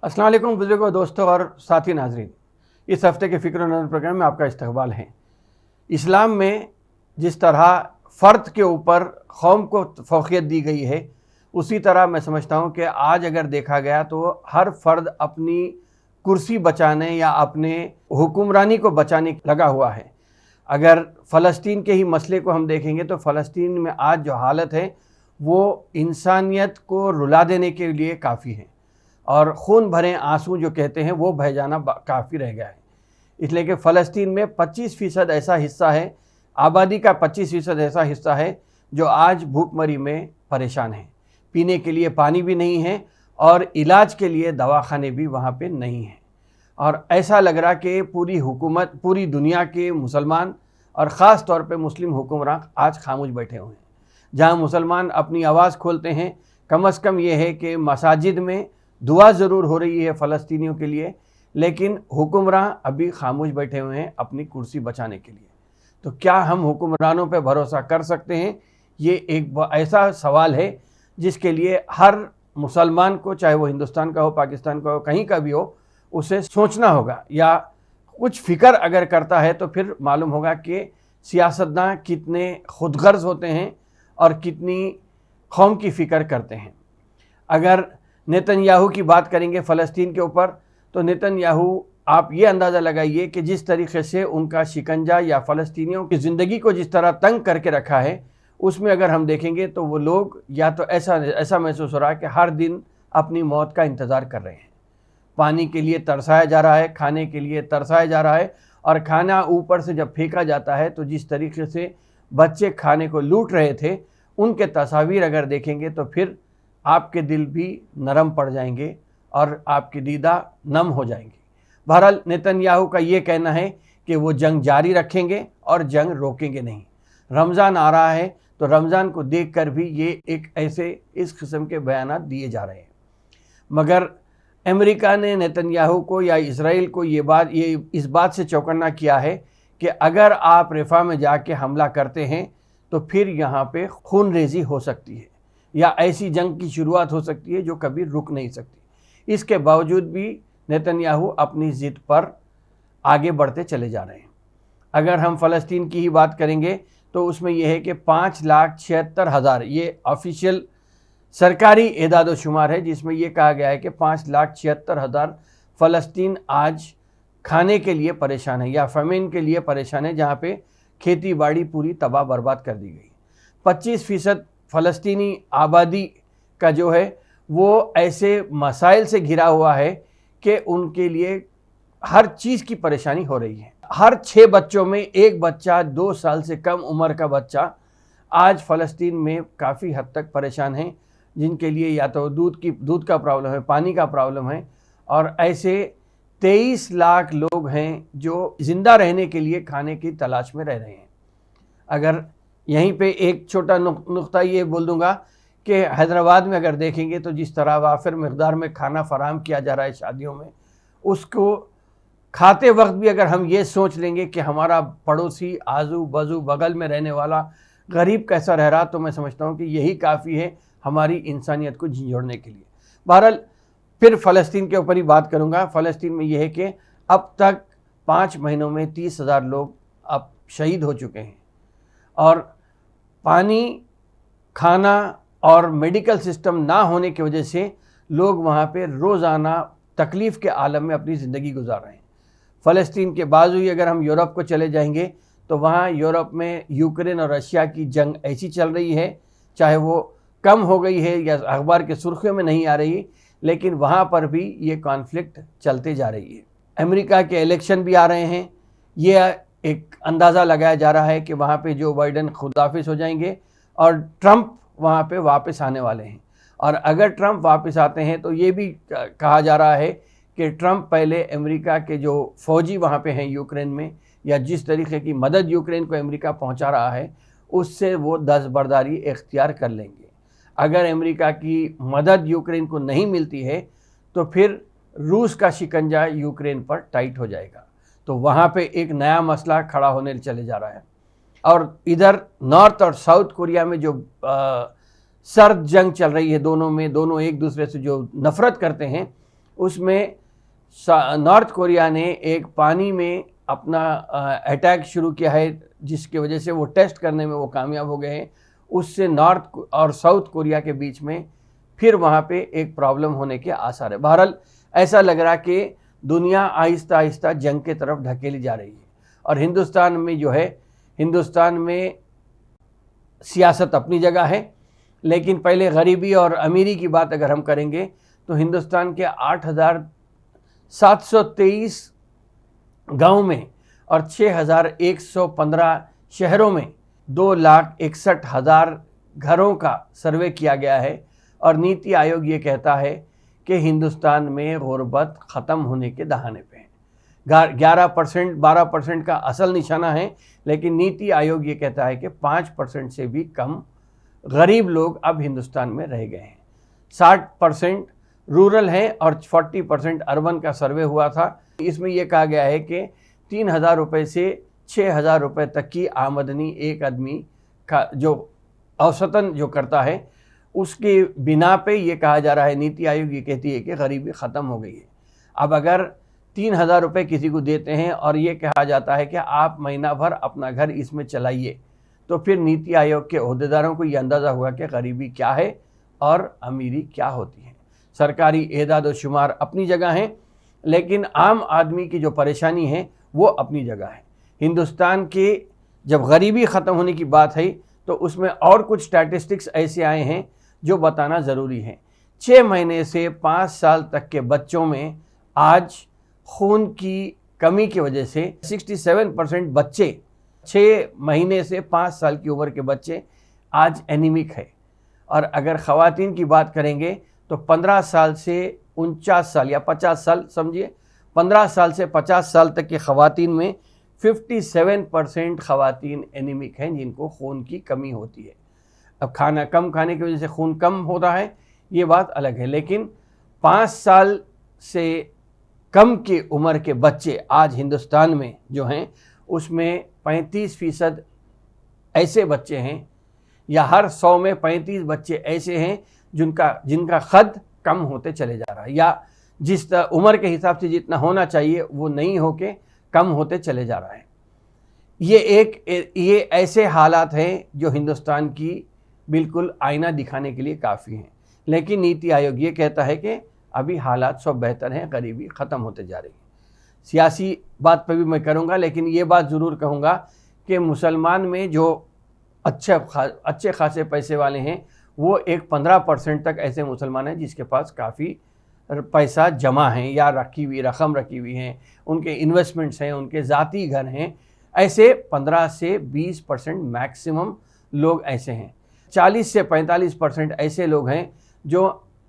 अस्सलाम वालेकुम बुजुर्गों, दोस्तों और साथी नाजरीन। इस हफ्ते के फ़िक्र और नज़र प्रोग्राम में आपका इस्तकबाल है। इस्लाम में जिस तरह फ़र्द के ऊपर कौम को फ़ौक़ियत दी गई है, उसी तरह मैं समझता हूँ कि आज अगर देखा गया तो हर फ़र्द अपनी कुर्सी बचाने या अपने हुक्मरानी को बचाने लगा हुआ है। अगर फ़लस्तीन के ही मसले को हम देखेंगे तो फ़लस्तीन में आज जो हालत है वो इंसानियत को रुला देने के लिए काफ़ी है और खून भरे आंसू जो कहते हैं वो बह जाना काफ़ी रह गया है। इसलिए कि फ़लस्तीन में 25% ऐसा हिस्सा है, आबादी का 25% ऐसा हिस्सा है जो आज भूखमरी में परेशान है। पीने के लिए पानी भी नहीं है और इलाज के लिए दवाखाने भी वहाँ पे नहीं हैं। और ऐसा लग रहा कि पूरी हुकूमत, पूरी दुनिया के मुसलमान और ख़ास तौर पे मुस्लिम हुक्मरान आज खामोश बैठे हुए हैं। जहाँ मुसलमान अपनी आवाज़ खोलते हैं, कम से कम ये है कि मसाजिद में दुआ ज़रूर हो रही है फ़लस्तीनियों के लिए, लेकिन हुक्मरान अभी खामोश बैठे हुए हैं अपनी कुर्सी बचाने के लिए। तो क्या हम हुक्मरानों पे भरोसा कर सकते हैं? ये एक ऐसा सवाल है जिसके लिए हर मुसलमान को, चाहे वो हिंदुस्तान का हो, पाकिस्तान का हो, कहीं का भी हो, उसे सोचना होगा या कुछ फ़िक्र अगर करता है तो फिर मालूम होगा कि सियासतदान कितने खुदगर्ज़ होते हैं और कितनी कौम की फ़िक्र करते हैं। अगर नेतन्याहू की बात करेंगे फ़लस्तीन के ऊपर, तो नेतन्याहू आप ये अंदाज़ा लगाइए कि जिस तरीक़े से उनका शिकंजा या फ़लस्तीनियों की ज़िंदगी को जिस तरह तंग करके रखा है, उसमें अगर हम देखेंगे तो वो लोग या तो ऐसा महसूस हो रहा है कि हर दिन अपनी मौत का इंतज़ार कर रहे हैं। पानी के लिए तरसाया जा रहा है, खाने के लिए तरसाया जा रहा है और खाना ऊपर से जब फेंका जाता है तो जिस तरीके से बच्चे खाने को लूट रहे थे, उनके तस्वीर अगर देखेंगे तो फिर आपके दिल भी नरम पड़ जाएंगे और आपकी दीदा नम हो जाएंगी। बहरहाल नेतन्याहू का ये कहना है कि वो जंग जारी रखेंगे और जंग रोकेंगे नहीं। रमज़ान आ रहा है तो रमज़ान को देखकर भी ये एक ऐसे इस किस्म के बयानात दिए जा रहे हैं। मगर अमेरिका ने नेतन्याहू को या इसराइल को ये इस बात से चौकन्ना किया है कि अगर आप रफ़ा में जाके हमला करते हैं तो फिर यहाँ पे खून रेज़ी हो सकती है या ऐसी जंग की शुरुआत हो सकती है जो कभी रुक नहीं सकती। इसके बावजूद भी नेतन्याहू अपनी ज़िद पर आगे बढ़ते चले जा रहे हैं। अगर हम फ़लस्तीन की ही बात करेंगे तो उसमें यह है कि 5,76,000 ये ऑफिशियल सरकारी एदाद व शुमार है, जिसमें यह कहा गया है कि 5,76,000 फ़लस्तीन आज खाने के लिए परेशान है या फ़मीन के लिए परेशान है, जहाँ पे खेती बाड़ी पूरी तबाह बर्बाद कर दी गई। 25% फ़लस्तीनी आबादी का जो है वो ऐसे मसाइल से घिरा हुआ है कि उनके लिए हर चीज़ की परेशानी हो रही है। हर 6 बच्चों में एक बच्चा 2 साल से कम उम्र का बच्चा आज फ़लस्तीन में काफ़ी हद तक परेशान है, जिनके लिए या तो दूध का प्रॉब्लम है, पानी का प्रॉब्लम है और ऐसे 23 लाख लोग हैं जो ज़िंदा रहने के लिए खाने की तलाश में रह रहे हैं। अगर यहीं पे एक छोटा नुक्ता ये बोल दूंगा कि हैदराबाद में अगर देखेंगे तो जिस तरह वाफिर मकदार में खाना फराहम किया जा रहा है शादियों में, उसको खाते वक्त भी अगर हम ये सोच लेंगे कि हमारा पड़ोसी आजू बाजू बगल में रहने वाला गरीब कैसा रह रहा, तो मैं समझता हूँ कि यही काफ़ी है हमारी इंसानियत को झिंझोड़ने के लिए। बहरहाल फिर फ़लस्तीन के ऊपर ही बात करूँगा। फ़लस्तीन में यह है कि अब तक 5 महीनों में 30,000 लोग अब शहीद हो चुके हैं और पानी, खाना और मेडिकल सिस्टम ना होने की वजह से लोग वहाँ पे रोज़ाना तकलीफ़ के आलम में अपनी ज़िंदगी गुजार रहे हैं। फ़लस्तीन के बाजू ही अगर हम यूरोप को चले जाएंगे तो वहाँ यूरोप में यूक्रेन और रशिया की जंग ऐसी चल रही है, चाहे वो कम हो गई है या अखबार के सुर्खियों में नहीं आ रही, लेकिन वहाँ पर भी ये कॉन्फ्लिक्ट चलते जा रही है। अमेरिका के इलेक्शन भी आ रहे हैं। ये एक अंदाज़ा लगाया जा रहा है कि वहाँ पे जो बाइडेन खुदाफिज हो जाएंगे और ट्रंप वहाँ पे वापस आने वाले हैं। और अगर ट्रंप वापस आते हैं तो ये भी कहा जा रहा है कि ट्रंप पहले अमेरिका के जो फ़ौजी वहाँ पे हैं यूक्रेन में, या जिस तरीके की मदद यूक्रेन को अमेरिका पहुँचा रहा है, उससे वो दस्तबरदारी इख्तियार कर लेंगे। अगर अमेरिका की मदद यूक्रेन को नहीं मिलती है तो फिर रूस का शिकंजा यूक्रेन पर टाइट हो जाएगा। तो वहाँ पे एक नया मसला खड़ा होने चले जा रहा है। और इधर नॉर्थ और साउथ कोरिया में जो सर्द जंग चल रही है, दोनों एक दूसरे से जो नफ़रत करते हैं, उसमें नॉर्थ कोरिया ने एक पानी में अपना अटैक शुरू किया है, जिसकी वजह से वो टेस्ट करने में वो कामयाब हो गए हैं। उससे नॉर्थ और साउथ कोरिया के बीच में फिर वहाँ पे एक प्रॉब्लम होने के आसार है। बहरहाल ऐसा लग रहा कि दुनिया आहिस्ता आहिस्ता जंग के तरफ ढकेली जा रही है। और हिंदुस्तान में जो है, हिंदुस्तान में सियासत अपनी जगह है, लेकिन पहले गरीबी और अमीरी की बात अगर हम करेंगे तो हिंदुस्तान के 8,723 गांव में और 6,115 शहरों में 2,61,000 घरों का सर्वे किया गया है। और नीति आयोग ये कहता है कि हिंदुस्तान में गुर्बत ख़त्म होने के दहाने पे है। 11% 12% का असल निशाना है, लेकिन नीति आयोग ये कहता है कि 5% से भी कम गरीब लोग अब हिंदुस्तान में रह गए हैं। 60% रूरल है और 40% अर्बन का सर्वे हुआ था। इसमें यह कहा गया है कि 3,000 रुपये से 6,000 रुपये तक की आमदनी एक आदमी का जो औसतन जो करता है, उसके बिना पे ये कहा जा रहा है, नीति आयोग ये कहती है कि गरीबी ख़त्म हो गई है। अब अगर 3,000 रुपये किसी को देते हैं और ये कहा जाता है कि आप महीना भर अपना घर इसमें चलाइए, तो फिर नीति आयोग के अहदेदारों को ये अंदाज़ा हुआ कि गरीबी क्या है और अमीरी क्या होती है। सरकारी एदाद व शुमार अपनी जगह हैं, लेकिन आम आदमी की जो परेशानी है वो अपनी जगह है। हिंदुस्तान के जब गरीबी ख़त्म होने की बात है तो उसमें और कुछ स्टैटिस्टिक्स ऐसे आए हैं जो बताना ज़रूरी है। 6 महीने से 5 साल तक के बच्चों में आज खून की कमी की वजह से 67% बच्चे, 6 महीने से 5 साल की उम्र के बच्चे आज एनीमिक है। और अगर ख़वातीन की बात करेंगे तो 15 साल से 49 साल या 50 साल समझिए, 15 साल से 50 साल तक की ख़वातीन में 57% ख़वातीन एनीमिक हैं, जिनको खून की कमी होती है। अब खाना कम खाने की वजह से खून कम होता है, ये बात अलग है, लेकिन 5 साल से कम की उम्र के बच्चे आज हिंदुस्तान में जो हैं उसमें 35% ऐसे बच्चे हैं, या हर 100 में 35 बच्चे ऐसे हैं जिनका कद कम होते चले जा रहा है, या जिस उम्र के हिसाब से जितना होना चाहिए वो नहीं होके कम होते चले जा रहा है। ये ऐसे हालात हैं जो हिंदुस्तान की बिल्कुल आईना दिखाने के लिए काफ़ी हैं। लेकिन नीति आयोग ये कहता है कि अभी हालात सब बेहतर हैं, गरीबी ख़त्म होते जा रही है। सियासी बात पर भी मैं करूँगा, लेकिन ये बात ज़रूर कहूँगा कि मुसलमान में जो अच्छे खासे पैसे वाले हैं वो एक 15% तक ऐसे मुसलमान हैं जिसके पास काफ़ी पैसा जमा है या रकम रखी हुई हैं, उनके इन्वेस्टमेंट्स हैं, उनके ज़ाती घर हैं। ऐसे 15 से 20% मैक्सिमम लोग ऐसे हैं। 40 से 45% ऐसे लोग हैं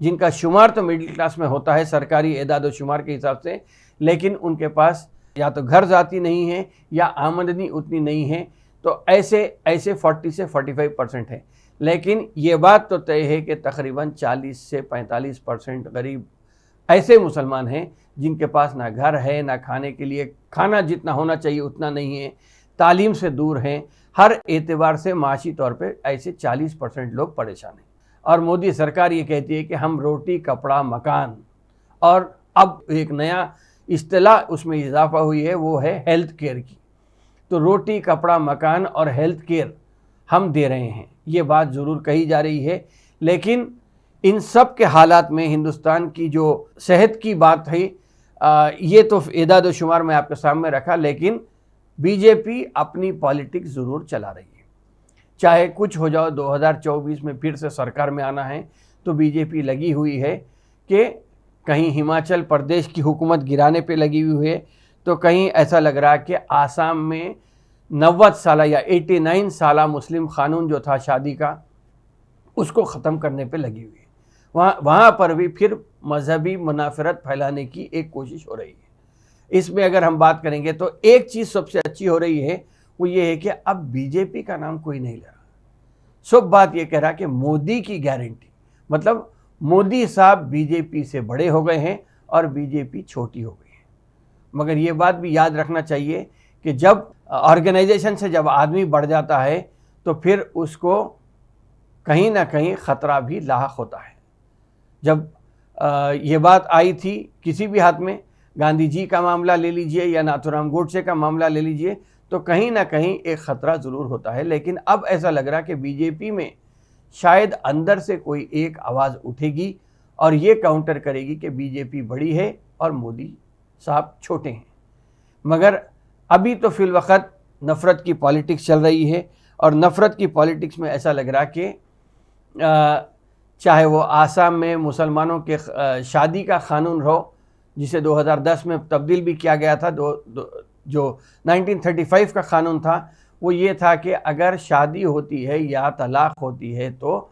जिनका शुमार तो मिडिल क्लास में होता है सरकारी एदाद व शुमार के हिसाब से, लेकिन उनके पास या तो घर ज़ाती नहीं है या आमदनी उतनी नहीं है। तो ऐसे 40 से 45% है। लेकिन ये बात तो तय है कि तकरीबन 40 से 45% गरीब ऐसे मुसलमान हैं जिनके पास ना घर है, ना खाने के लिए खाना जितना होना चाहिए उतना नहीं है, तालीम से दूर हैं। हर एतबार से माशी तौर पे ऐसे 40% लोग परेशान हैं। और मोदी सरकार ये कहती है कि हम रोटी कपड़ा मकान, और अब एक नया इस्तिलाह उसमें इजाफा हुई है, वो है हेल्थ केयर की। तो रोटी कपड़ा मकान और हेल्थ केयर हम दे रहे हैं, ये बात ज़रूर कही जा रही है। लेकिन इन सब के हालात में हिंदुस्तान की जो सेहत की बात है, ये तो एदाद व शुमार में आपके सामने रखा, लेकिन बीजेपी अपनी पॉलिटिक्स ज़रूर चला रही है। चाहे कुछ हो जाओ, 2024 में फिर से सरकार में आना है, तो बीजेपी लगी हुई है कि कहीं हिमाचल प्रदेश की हुकूमत गिराने पे लगी हुई है, तो कहीं ऐसा लग रहा है कि आसाम में 90 साल या 89 साल मुस्लिम क़ानून जो था शादी का, उसको ख़त्म करने पे लगी हुई है। वहाँ पर भी फिर मजहबी मुनाफरत फैलाने की एक कोशिश हो रही है। इसमें अगर हम बात करेंगे तो एक चीज़ सबसे अच्छी हो रही है, वो ये है कि अब बीजेपी का नाम कोई नहीं ले रहा। सब बात ये कह रहा कि मोदी की गारंटी, मतलब मोदी साहब बीजेपी से बड़े हो गए हैं और बीजेपी छोटी हो गई है। मगर ये बात भी याद रखना चाहिए कि जब ऑर्गेनाइजेशन से जब आदमी बढ़ जाता है तो फिर उसको कहीं ना कहीं ख़तरा भी लाहक होता है। जब ये बात आई थी किसी भी हाथ में, गांधी जी का मामला ले लीजिए या नाथूराम गोडसे का मामला ले लीजिए, तो कहीं ना कहीं एक ख़तरा ज़रूर होता है। लेकिन अब ऐसा लग रहा है कि बीजेपी में शायद अंदर से कोई एक आवाज़ उठेगी और ये काउंटर करेगी कि बीजेपी बड़ी है और मोदी साहब छोटे हैं। मगर अभी तो फिलवक़्त नफ़रत की पॉलिटिक्स चल रही है, और नफ़रत की पॉलिटिक्स में ऐसा लग रहा कि चाहे वो आसाम में मुसलमानों के शादी का कानून हो, जिसे 2010 में तब्दील भी किया गया था, जो 1935 का कानून था, वो ये था कि अगर शादी होती है या तलाक होती है तो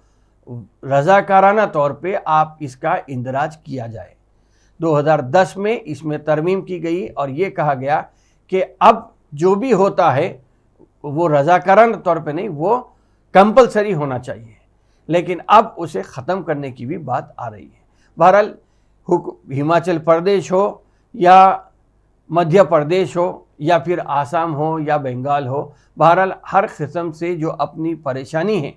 रज़ाकाराना तौर पे आप इसका इंदराज किया जाए। 2010 में इसमें तरमीम की गई और ये कहा गया कि अब जो भी होता है वो रज़ाकाराना तौर पे नहीं, वो कंपलसरी होना चाहिए। लेकिन अब उसे ख़त्म करने की भी बात आ रही है। बहरहाल हिमाचल प्रदेश हो या मध्य प्रदेश हो या फिर आसाम हो या बंगाल हो, बहरहाल हर किस्म से जो अपनी परेशानी है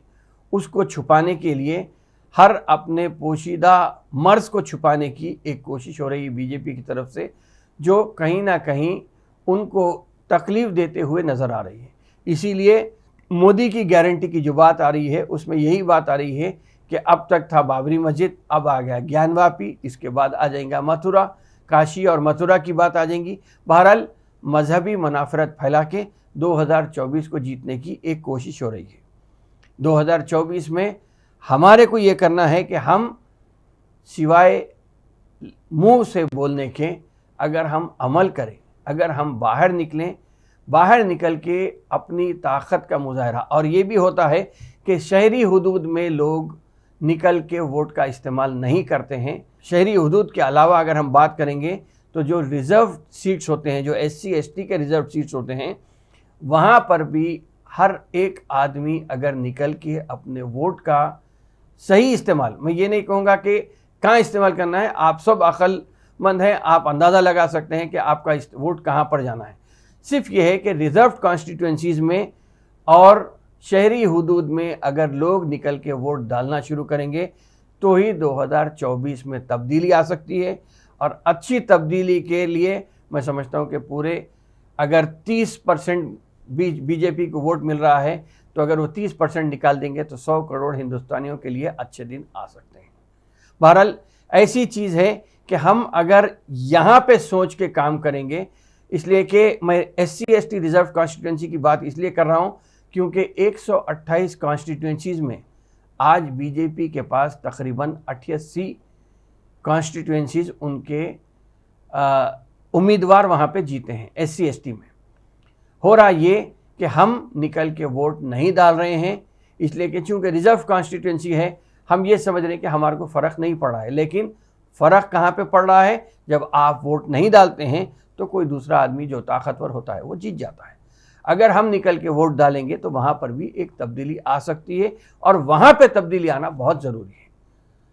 उसको छुपाने के लिए, हर अपने पोशीदा मर्ज़ को छुपाने की एक कोशिश हो रही है बीजेपी की तरफ से, जो कहीं ना कहीं उनको तकलीफ़ देते हुए नज़र आ रही है। इसीलिए मोदी की गारंटी की जो बात आ रही है उसमें यही बात आ रही है कि अब तक था बाबरी मस्जिद, अब आ गया ज्ञानवापी, इसके बाद आ जाएगा मथुरा, काशी और मथुरा की बात आ जाएंगी। बहरहाल मजहबी मुनाफरत फैला के 2024 को जीतने की एक कोशिश हो रही है। 2024 में हमारे को ये करना है कि हम सिवाय मुंह से बोलने के अगर हम अमल करें, अगर हम बाहर निकलें, बाहर निकल के अपनी ताकत का मुजाहरा, और ये भी होता है कि शहरी हुदूद में लोग निकल के वोट का इस्तेमाल नहीं करते हैं। शहरी हुदूद के अलावा अगर हम बात करेंगे तो जो रिज़र्व सीट्स होते हैं, जो SC ST के रिज़र्व सीट्स होते हैं, वहाँ पर भी हर एक आदमी अगर निकल के अपने वोट का सही इस्तेमाल, मैं ये नहीं कहूँगा कि कहाँ इस्तेमाल करना है, आप सब अक्लमंद हैं, आप अंदाज़ा लगा सकते हैं कि आपका वोट कहाँ पर जाना है। सिर्फ ये है कि रिज़र्व कॉन्स्टिट्यूंसीज़ में और शहरी हुदूद में अगर लोग निकल के वोट डालना शुरू करेंगे तो ही 2024 में तब्दीली आ सकती है। और अच्छी तब्दीली के लिए मैं समझता हूँ कि पूरे अगर 30% बीजेपी को वोट मिल रहा है तो अगर वो 30% निकाल देंगे तो 100 करोड़ हिंदुस्तानियों के लिए अच्छे दिन आ सकते हैं। बहरहाल ऐसी चीज़ है कि हम अगर यहाँ पे सोच के काम करेंगे, इसलिए कि मैं SC ST रिज़र्व कॉन्स्टिट्यूंसी की बात इसलिए कर रहा हूँ क्योंकि 128 कॉन्स्टिट्यूंसीज़ में आज बीजेपी के पास तकरीबन 88 कॉन्स्टिट्यूंसीज़ उनके उम्मीदवार वहाँ पे जीते हैं। SC ST में हो रहा ये कि हम निकल के वोट नहीं डाल रहे हैं, इसलिए कि चूँकि रिज़र्व कॉन्स्टिट्यूंसी है, हम ये समझ रहे हैं कि हमारे को फ़र्क नहीं पड़ रहा है। लेकिन फ़र्क कहाँ पे पड़ रहा है, जब आप वोट नहीं डालते हैं तो कोई दूसरा आदमी जो ताकतवर होता है वो जीत जाता है। अगर हम निकल के वोट डालेंगे तो वहाँ पर भी एक तब्दीली आ सकती है, और वहाँ पे तब्दीली आना बहुत ज़रूरी है।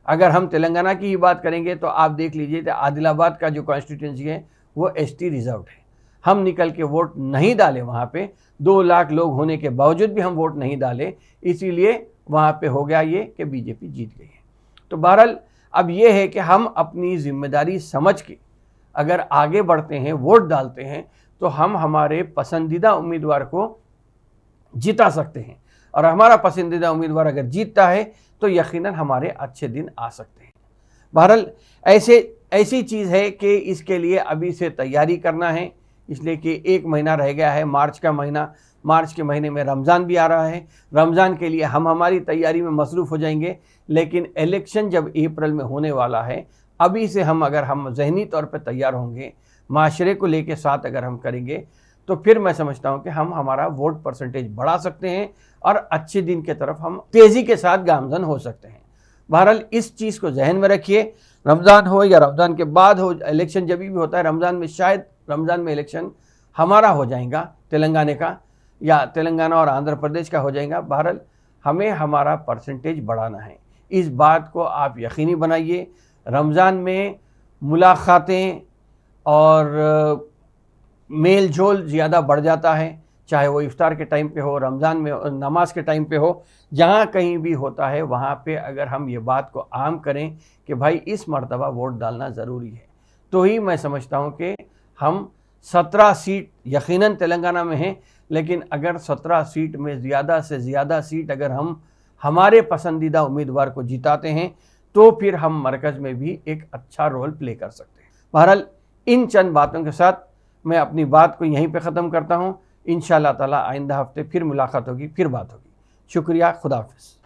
अगर हम तेलंगाना की ही बात करेंगे तो आप देख लीजिए कि आदिलाबाद का जो कॉन्स्टिट्यूंसी है वो ST रिजर्व्ड है। हम निकल के वोट नहीं डाले, वहाँ पे 2 लाख लोग होने के बावजूद भी हम वोट नहीं डाले, इसीलिए वहाँ पे हो गया ये कि बीजेपी जीत गई है। तो बहरहाल अब ये है कि हम अपनी जिम्मेदारी समझ के अगर आगे बढ़ते हैं, वोट डालते हैं, तो हम हमारे पसंदीदा उम्मीदवार को जिता सकते हैं। और हमारा पसंदीदा उम्मीदवार अगर जीतता है तो यकीनन हमारे अच्छे दिन आ सकते हैं। बहरहाल ऐसी चीज़ है कि इसके लिए अभी से तैयारी करना है, इसलिए कि 1 महीना रह गया है, मार्च का महीना। मार्च के महीने में रमज़ान भी आ रहा है। रमज़ान के लिए हम हमारी तैयारी में मसरूफ़ हो जाएंगे, लेकिन इलेक्शन जब अप्रैल में होने वाला है, अभी से अगर हम ज़हनी तौर पर तैयार होंगे, माशरे को लेके साथ अगर हम करेंगे, तो फिर मैं समझता हूँ कि हम हमारा वोट परसेंटेज बढ़ा सकते हैं और अच्छे दिन के तरफ हम तेज़ी के साथ गामज़न हो सकते हैं। बहरहाल इस चीज़ को जहन में रखिए, रमज़ान हो या रमज़ान के बाद हो, इलेक्शन जब भी होता है, रमज़ान में शायद रमज़ान में इलेक्शन हमारा हो जाएगा, तेलंगाना का या तेलंगाना और आंध्र प्रदेश का हो जाएगा। बहरहाल हमें हमारा परसेंटेज बढ़ाना है, इस बात को आप यकीनी बनाइए। रमज़ान में मुलाकातें और मेल जोल ज़्यादा बढ़ जाता है, चाहे वो इफ्तार के टाइम पे हो, रमज़ान में नमाज के टाइम पे हो, जहाँ कहीं भी होता है वहाँ पे अगर हम ये बात को आम करें कि भाई इस मर्तबा वोट डालना ज़रूरी है, तो ही मैं समझता हूँ कि हम 17 सीट यकीनन तेलंगाना में हैं, लेकिन अगर 17 सीट में ज़्यादा से ज़्यादा सीट अगर हम हमारे पसंदीदा उम्मीदवार को जिताते हैं तो फिर हम मरकज़ में भी एक अच्छा रोल प्ले कर सकते हैं। बहरहाल इन चंद बातों के साथ मैं अपनी बात को यहीं पे ख़त्म करता हूँ। इंशाअल्लाह ताला आइंदा हफ्ते फिर मुलाकात होगी, फिर बात होगी। शुक्रिया, खुदा हाफ़िज़।